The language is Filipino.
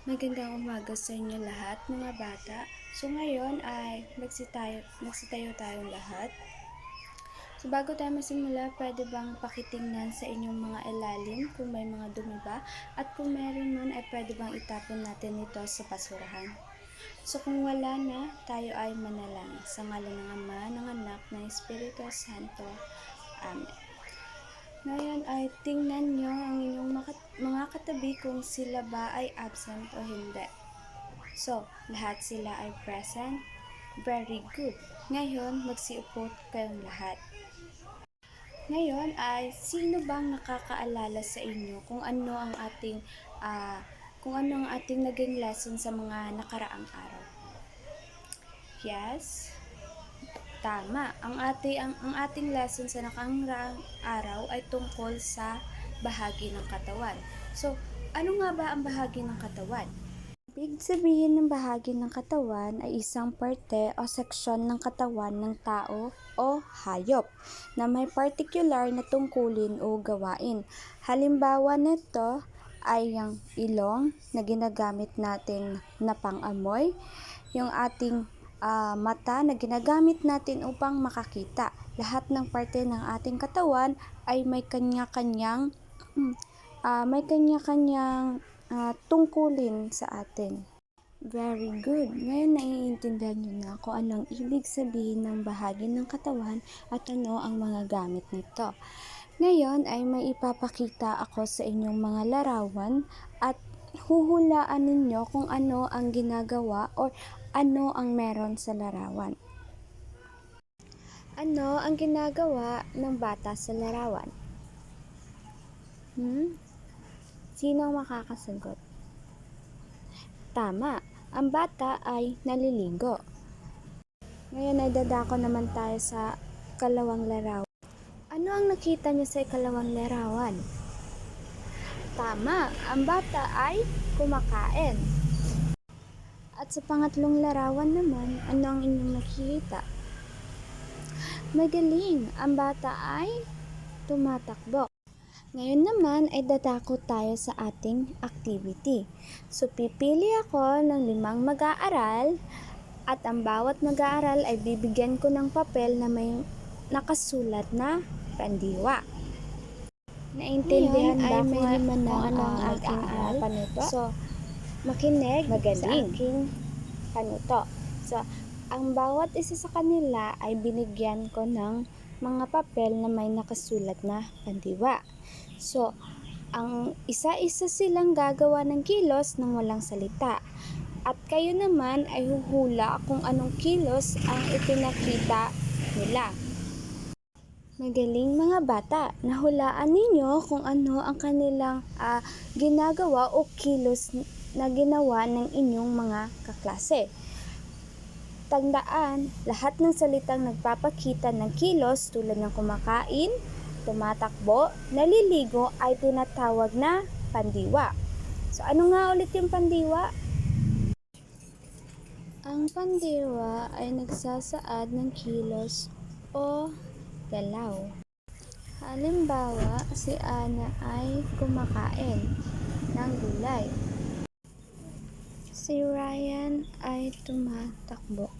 Magandang umaga sa inyo lahat mga bata. So ngayon ay magsitayo tayong lahat. So bago tayo masimula, pwede bang pakitingnan sa inyong mga ilalim kung may mga dumi ba? At kung meron man ay pwede bang itapon natin ito sa basurahan? So kung wala na, tayo ay manalangin. Sa ngalan ng Ama, ng Anak, ng Espiritu Santo. Amen. Ngayon ay tingnan nyo ang inyong mga katabi kung sila ba ay absent o hindi. So, lahat sila ay present. Very good. Ngayon, magsiupo kayong lahat. Ngayon ay sino bang nakakaalala sa inyo kung ano ang ating naging lesson sa mga nakaraang araw? Yes? Tama. Ang ating lesson sa nakaraang araw ay tungkol sa bahagi ng katawan. So, ano nga ba ang bahagi ng katawan? Ibig sabihin ng bahagi ng katawan ay isang parte o seksyon ng katawan ng tao o hayop na may particular na tungkulin o gawain. Halimbawa nito ay ang ilong na ginagamit natin na pang-amoy, yung ating mata na ginagamit natin upang makakita. Lahat ng parte ng ating katawan ay may kanya-kanyang tungkulin sa atin. Very good. Ngayon naiintindihan nyo na kung anong ibig sabihin ng bahagi ng katawan at ano ang mga gamit nito. Ngayon ay may ipapakita ako sa inyong mga larawan at huhulaan ninyo kung ano ang ginagawa or ano ang meron sa larawan. Ano ang ginagawa ng bata sa larawan? Sino ang makakasagot? Tama, ang bata ay naliligo. Ngayon ay dadako naman tayo sa ikalawang larawan. Ano ang nakita niyo sa ikalawang larawan? Tama, ang bata ay kumakain. At sa pangatlong larawan naman, ano ang inyong nakikita? Magaling, ang bata ay tumatakbo. Ngayon naman ay dadako tayo sa ating activity. So pipili ako ng 5 mag-aaral at ang bawat mag-aaral ay bibigyan ko ng papel na may nakasulat na pandiwa. Naintindihan ba kung ano ang aking panuto? So, makinig sa aking panuto. So, ang bawat isa sa kanila ay binigyan ko ng mga papel na may nakasulat na pandiwa. So, ang isa-isa silang gagawa ng kilos nang walang salita. At kayo naman ay huhula kung anong kilos ang ipinakita nila. Magaling mga bata, nahulaan ninyo kung ano ang kanilang ginagawa o kilos na ginawa ng inyong mga kaklase. Tandaan, lahat ng salitang nagpapakita ng kilos tulad ng kumakain, tumatakbo, naliligo ay tinatawag na pandiwa. So ano nga ulit yung pandiwa? Ang pandiwa ay nagsasaad ng kilos o galaw. Halimbawa, si Ana ay kumakain ng gulay. Si Ryan ay tumatakbo.